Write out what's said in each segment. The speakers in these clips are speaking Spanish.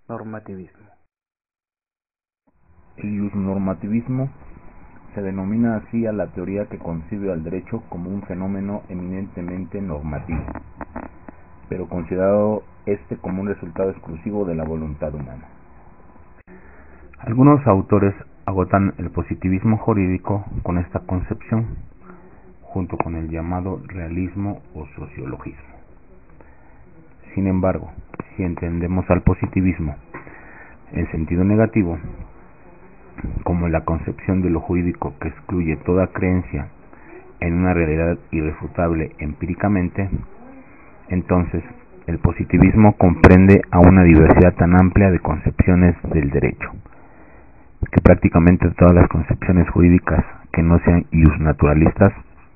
Normativismo. El normativismo se denomina así a la teoría que concibe al derecho como un fenómeno eminentemente normativo, pero considerado como un resultado exclusivo de la voluntad humana. Algunos autores agotan el positivismo jurídico con esta concepción, junto con el llamado realismo o sociologismo. Sin embargo, si entendemos al positivismo en sentido negativo, como la concepción de lo jurídico que excluye toda creencia en una realidad irrefutable empíricamente, entonces el positivismo comprende a una diversidad tan amplia de concepciones del derecho, que prácticamente todas las concepciones jurídicas que no sean iusnaturalistas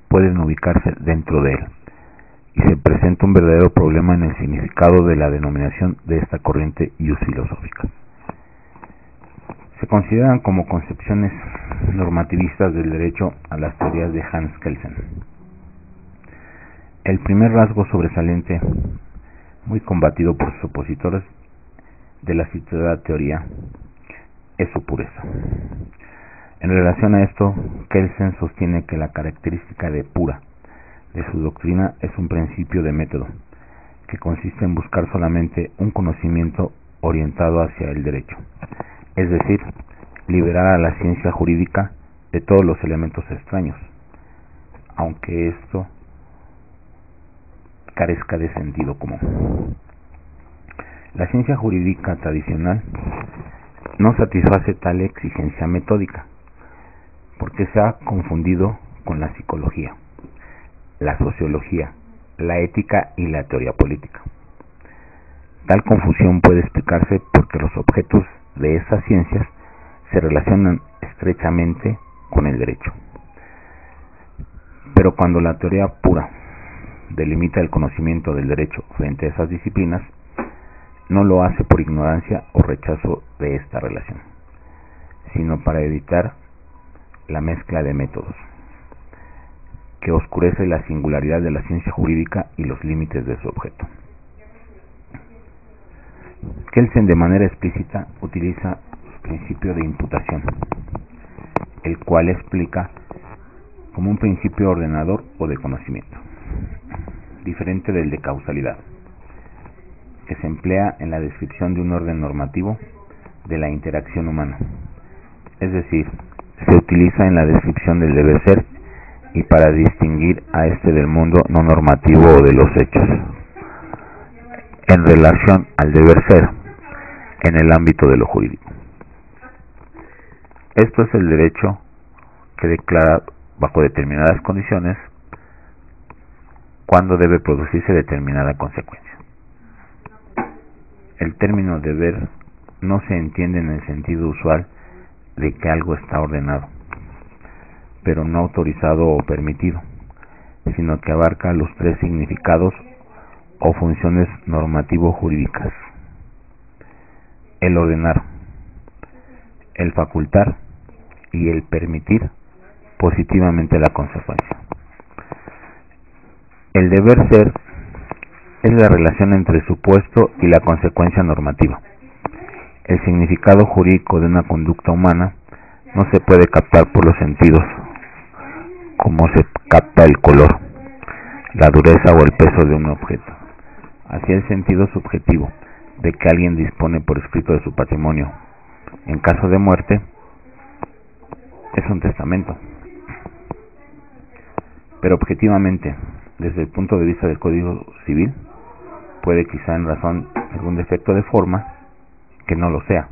pueden ubicarse dentro de él, y se presenta un verdadero problema en el significado de la denominación de esta corriente iusfilosófica. Se consideran como concepciones normativistas del derecho a las teorías de Hans Kelsen. El primer rasgo sobresaliente, muy combatido por sus opositores de la citada teoría, es su pureza. En relación a esto, Kelsen sostiene que la característica de pura de su doctrina es un principio de método, que consiste en buscar solamente un conocimiento orientado hacia el derecho, es decir, liberar a la ciencia jurídica de todos los elementos extraños, aunque esto carezca de sentido común. La ciencia jurídica tradicional no satisface tal exigencia metódica, porque se ha confundido con la psicología, la sociología, la ética y la teoría política. Tal confusión puede explicarse porque los objetos de esas ciencias se relacionan estrechamente con el derecho. Pero cuando la teoría pura delimita el conocimiento del derecho frente a esas disciplinas, no lo hace por ignorancia o rechazo de esta relación, sino para evitar la mezcla de métodos, que oscurece la singularidad de la ciencia jurídica y los límites de su objeto. Kelsen de manera explícita utiliza el principio de imputación, el cual explica como un principio ordenador o de conocimiento, diferente del de causalidad, que se emplea en la descripción de un orden normativo de la interacción humana, es decir, se utiliza en la descripción del deber ser y para distinguir a este del mundo no normativo o de los hechos, en relación al deber ser en el ámbito de lo jurídico. Esto es el derecho que declara bajo determinadas condiciones cuándo debe producirse determinada consecuencia. El término deber no se entiende en el sentido usual de que algo está ordenado, pero no autorizado o permitido, sino que abarca los tres significados o funciones normativo-jurídicas: el ordenar, el facultar y el permitir positivamente la consecuencia. El deber ser es la relación entre el supuesto y la consecuencia normativa. El significado jurídico de una conducta humana no se puede captar por los sentidos, como se capta el color, la dureza o el peso de un objeto. Así el sentido subjetivo de que alguien dispone por escrito de su patrimonio en caso de muerte es un testamento. Pero objetivamente, desde el punto de vista del Código Civil, puede quizá en razón de algún defecto de forma que no lo sea.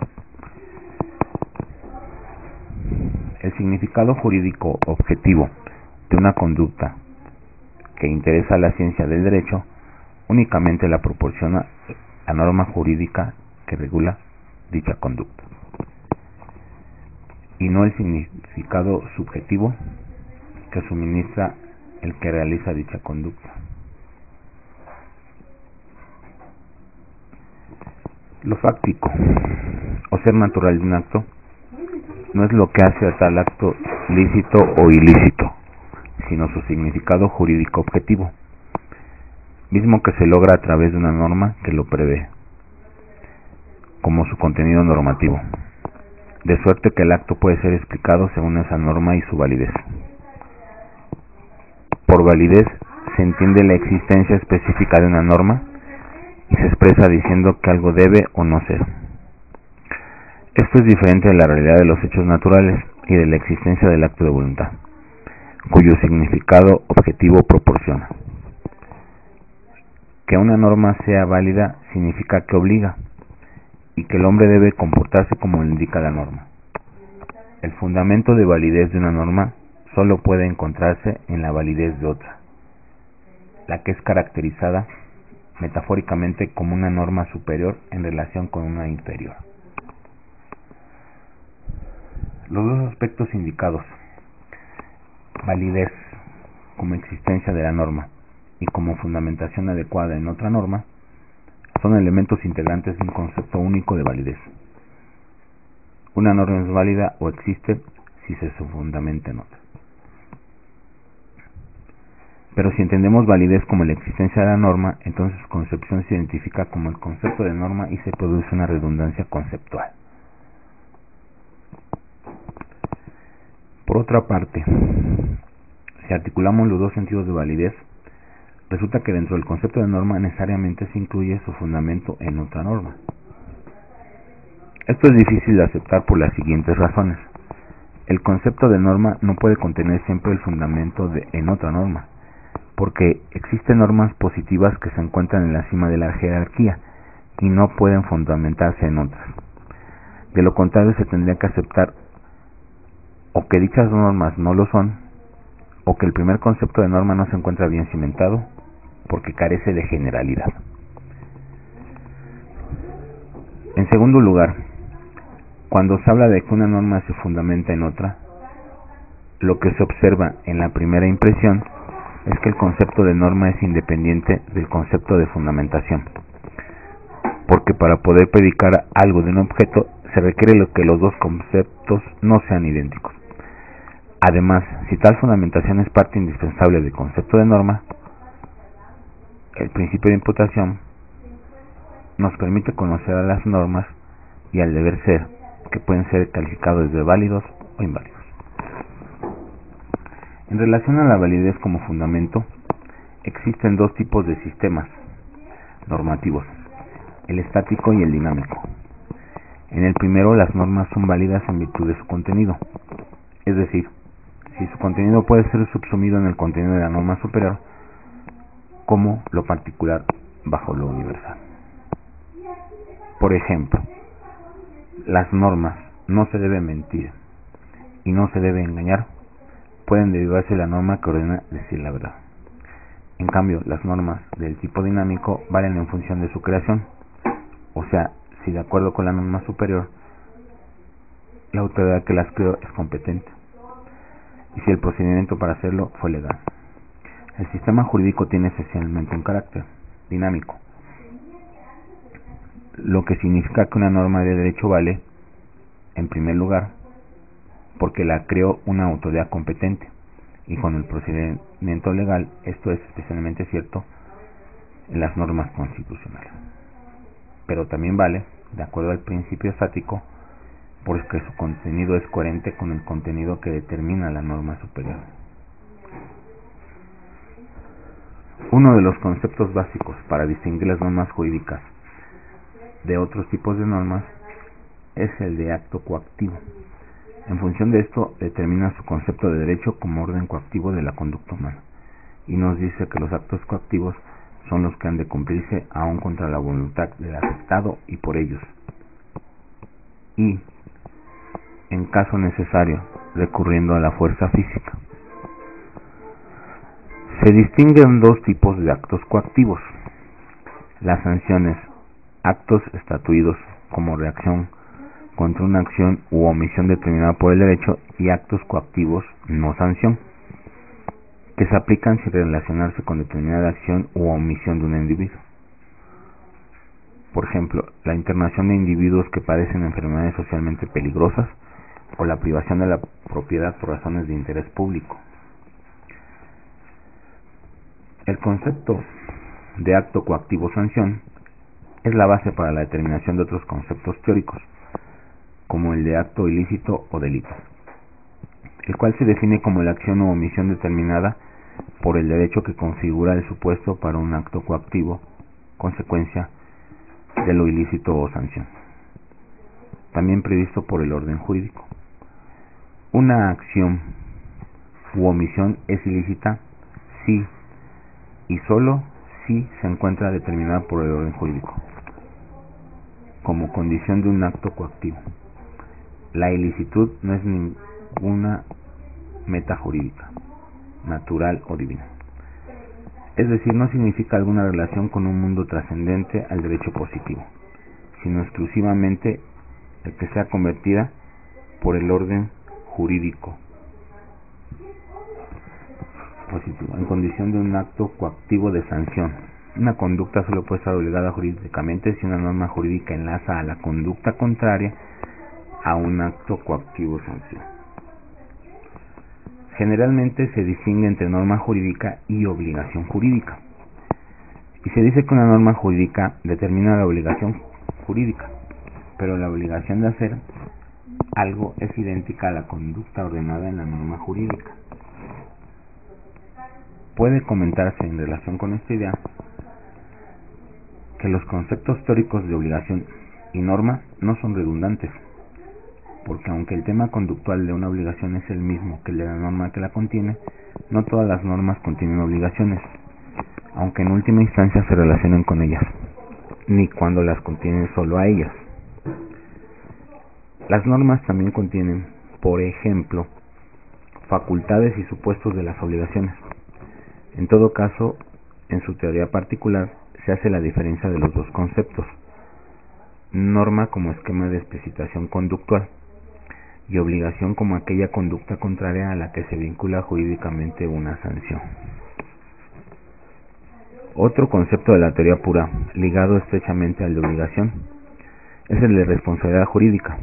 El significado jurídico objetivo de una conducta que interesa a la ciencia del derecho únicamente la proporciona la norma jurídica que regula dicha conducta, y no el significado subjetivo que suministra el que realiza dicha conducta. Lo fáctico o ser natural de un acto no es lo que hace a tal acto lícito o ilícito, sino su significado jurídico objetivo, mismo que se logra a través de una norma que lo prevé. como su contenido normativo, de suerte que el acto puede ser explicado según esa norma y su validez. Por validez se entiende la existencia específica de una norma y se expresa diciendo que algo debe o no ser. Esto es diferente de la realidad de los hechos naturales y de la existencia del acto de voluntad, cuyo significado objetivo proporciona. Que una norma sea válida significa que obliga y que el hombre debe comportarse como lo indica la norma. El fundamento de validez de una norma solo puede encontrarse en la validez de otra, la que es caracterizada metafóricamente como una norma superior en relación con una inferior. Los dos aspectos indicados, validez como existencia de la norma y como fundamentación adecuada en otra norma, son elementos integrantes de un concepto único de validez. Una norma es válida o existe si se fundamenta en otra. Pero si entendemos validez como la existencia de la norma, entonces su concepción se identifica como el concepto de norma y se produce una redundancia conceptual. Por otra parte, si articulamos los dos sentidos de validez, resulta que dentro del concepto de norma necesariamente se incluye su fundamento en otra norma. Esto es difícil de aceptar por las siguientes razones. El concepto de norma no puede contener siempre el fundamento en otra norma, porque existen normas positivas que se encuentran en la cima de la jerarquía y no pueden fundamentarse en otras. De lo contrario, se tendría que aceptar o que dichas normas no lo son, o que el primer concepto de norma no se encuentra bien cimentado, porque carece de generalidad. En segundo lugar, cuando se habla de que una norma se fundamenta en otra, lo que se observa en la primera impresión es que el concepto de norma es independiente del concepto de fundamentación, porque para poder predicar algo de un objeto se requiere que los dos conceptos no sean idénticos. Además, si tal fundamentación es parte indispensable del concepto de norma, el principio de imputación nos permite conocer a las normas y al deber ser, que pueden ser calificados de válidos o inválidos. En relación a la validez como fundamento, existen dos tipos de sistemas normativos, el estático y el dinámico. En el primero, las normas son válidas en virtud de su contenido, es decir, si su contenido puede ser subsumido en el contenido de la norma superior, como lo particular bajo lo universal. Por ejemplo, las normas no se debe mentir y no se debe engañar pueden derivarse de la norma que ordena decir la verdad. En cambio, las normas del tipo dinámico valen en función de su creación, o sea, si de acuerdo con la norma superior, la autoridad que las creó es competente, y si el procedimiento para hacerlo fue legal. El sistema jurídico tiene esencialmente un carácter dinámico, lo que significa que una norma de derecho vale, en primer lugar, porque la creó una autoridad competente, y con el procedimiento legal esto es especialmente cierto en las normas constitucionales. Pero también vale, de acuerdo al principio estático, porque su contenido es coherente con el contenido que determina la norma superior. Uno de los conceptos básicos para distinguir las normas jurídicas de otros tipos de normas es el de acto coactivo. En función de esto, determina su concepto de derecho como orden coactivo de la conducta humana, y nos dice que los actos coactivos son los que han de cumplirse aún contra la voluntad del afectado y por ellos, y, en caso necesario, recurriendo a la fuerza física. Se distinguen dos tipos de actos coactivos: las sanciones, actos estatuidos como reacción contra una acción u omisión determinada por el derecho, y actos coactivos no sanción, que se aplican sin relacionarse con determinada acción u omisión de un individuo. Por ejemplo, la internación de individuos que padecen enfermedades socialmente peligrosas o la privación de la propiedad por razones de interés público. El concepto de acto coactivo sanción Es la base para la determinación de otros conceptos teóricos, como el de acto ilícito o delito, el cual se define como la acción o omisión determinada por el derecho que configura el supuesto para un acto coactivo, consecuencia de lo ilícito o sanción, también previsto por el orden jurídico. Una acción u omisión es ilícita si y sólo si se encuentra determinada por el orden jurídico, como condición de un acto coactivo. La ilicitud no es ninguna meta jurídica, natural o divina. Es decir, no significa alguna relación con un mundo trascendente al derecho positivo, sino exclusivamente el que sea convertida por el orden jurídico positivo, en condición de un acto coactivo de sanción. Una conducta solo puede estar obligada jurídicamente si una norma jurídica enlaza a la conducta contraria a un acto coactivo de sanción. Generalmente se distingue entre norma jurídica y obligación jurídica, y se dice que una norma jurídica determina la obligación jurídica, pero la obligación de hacer algo es idéntica a la conducta ordenada en la norma jurídica. Puede comentarse en relación con esta idea que los conceptos teóricos de obligación y norma no son redundantes, porque aunque el tema conductual de una obligación es el mismo que el de la norma que la contiene, no todas las normas contienen obligaciones, aunque en última instancia se relacionen con ellas, ni cuando las contienen solo a ellas. Las normas también contienen, por ejemplo, facultades y supuestos de las obligaciones. En todo caso, en su teoría particular, se hace la diferencia de los dos conceptos: norma como esquema de explicitación conductual y obligación como aquella conducta contraria a la que se vincula jurídicamente una sanción. Otro concepto de la teoría pura, ligado estrechamente al de obligación, es el de responsabilidad jurídica.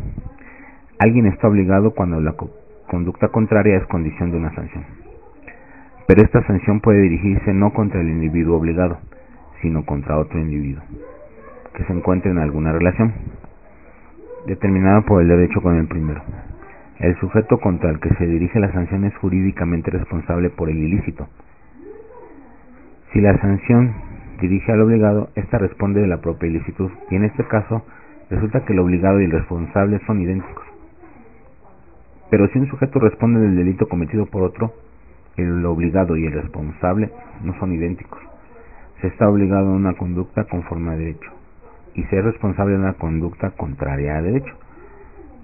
Alguien está obligado cuando la conducta contraria es condición de una sanción, pero esta sanción puede dirigirse no contra el individuo obligado, sino contra otro individuo que se encuentre en alguna relación determinada por el derecho con el primero. El sujeto contra el que se dirige la sanción es jurídicamente responsable por el ilícito. Si la sanción dirige al obligado, ésta responde de la propia ilicitud, y en este caso resulta que el obligado y el responsable son idénticos. Pero si un sujeto responde del delito cometido por otro, el obligado y el responsable no son idénticos. Se está obligado a una conducta conforme a derecho, y se es responsable de una conducta contraria a derecho.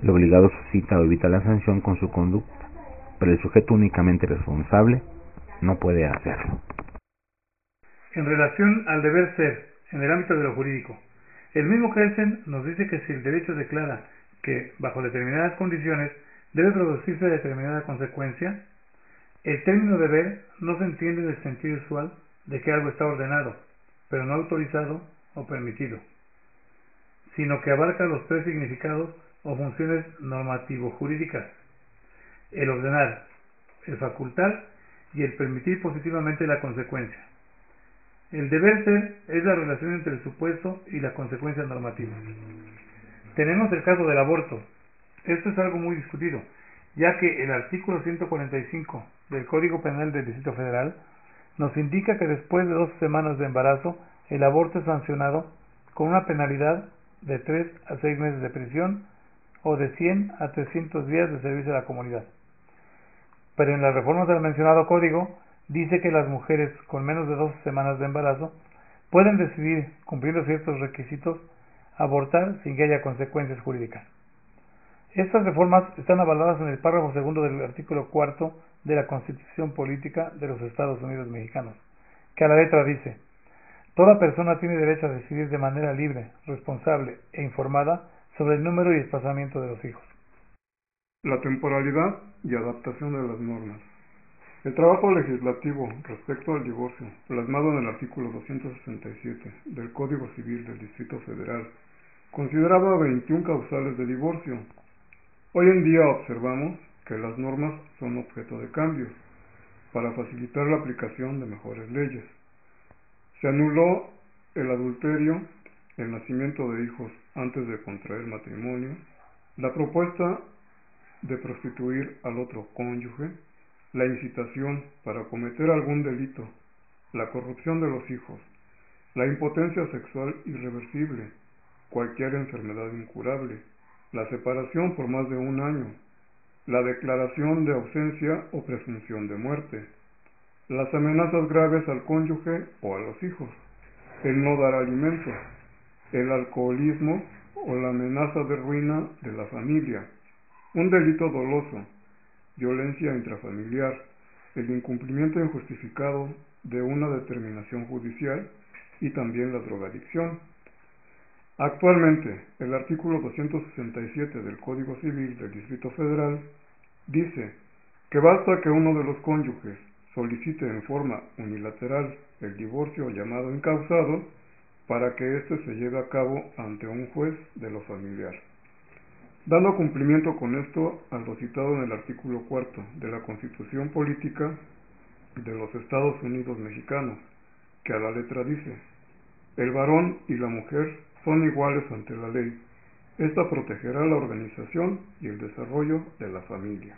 El obligado suscita o evita la sanción con su conducta, pero el sujeto únicamente responsable no puede hacerlo. En relación al deber ser, en el ámbito de lo jurídico, el mismo Kelsen nos dice que si el derecho declara que, bajo determinadas condiciones, debe producirse determinada consecuencia, el término deber no se entiende en el sentido usual de que algo está ordenado, pero no autorizado o permitido, sino que abarca los tres significados o funciones normativo-jurídicas: el ordenar, el facultar y el permitir positivamente la consecuencia. El deber ser es la relación entre el supuesto y la consecuencia normativa. Tenemos el caso del aborto. Esto es algo muy discutido, ya que el artículo 145 del Código Penal del Distrito Federal nos indica que después de 12 semanas de embarazo, el aborto es sancionado con una penalidad de 3 a 6 meses de prisión o de 100 a 300 días de servicio a la comunidad. Pero en las reformas del mencionado código dice que las mujeres con menos de 12 semanas de embarazo pueden decidir, cumpliendo ciertos requisitos, abortar sin que haya consecuencias jurídicas. Estas reformas están avaladas en el párrafo segundo del artículo 4 de la Constitución Política de los Estados Unidos Mexicanos, que a la letra dice: toda persona tiene derecho a decidir de manera libre, responsable e informada sobre el número y desplazamiento de los hijos. La temporalidad y adaptación de las normas. El trabajo legislativo respecto al divorcio, plasmado en el artículo 267 del Código Civil del Distrito Federal, consideraba 21 causales de divorcio. Hoy en día observamos que las normas son objeto de cambios para facilitar la aplicación de mejores leyes. Se anuló el adulterio el nacimiento de hijos antes de contraer matrimonio, la propuesta de prostituir al otro cónyuge, la incitación para cometer algún delito, la corrupción de los hijos, la impotencia sexual irreversible, cualquier enfermedad incurable, la separación por más de 1 año, la declaración de ausencia o presunción de muerte, las amenazas graves al cónyuge o a los hijos, el no dar alimento, el alcoholismo o la amenaza de ruina de la familia, un delito doloso, violencia intrafamiliar, el incumplimiento injustificado de una determinación judicial y también la drogadicción. Actualmente, el artículo 267 del Código Civil del Distrito Federal dice que basta que uno de los cónyuges solicite en forma unilateral el divorcio llamado encausado para que éste se lleve a cabo ante un juez de lo familiar. Dando cumplimiento con esto a lo citado en el artículo 4 de la Constitución Política de los Estados Unidos Mexicanos, que a la letra dice: el varón y la mujer son iguales ante la ley. Esta protegerá la organización y el desarrollo de la familia.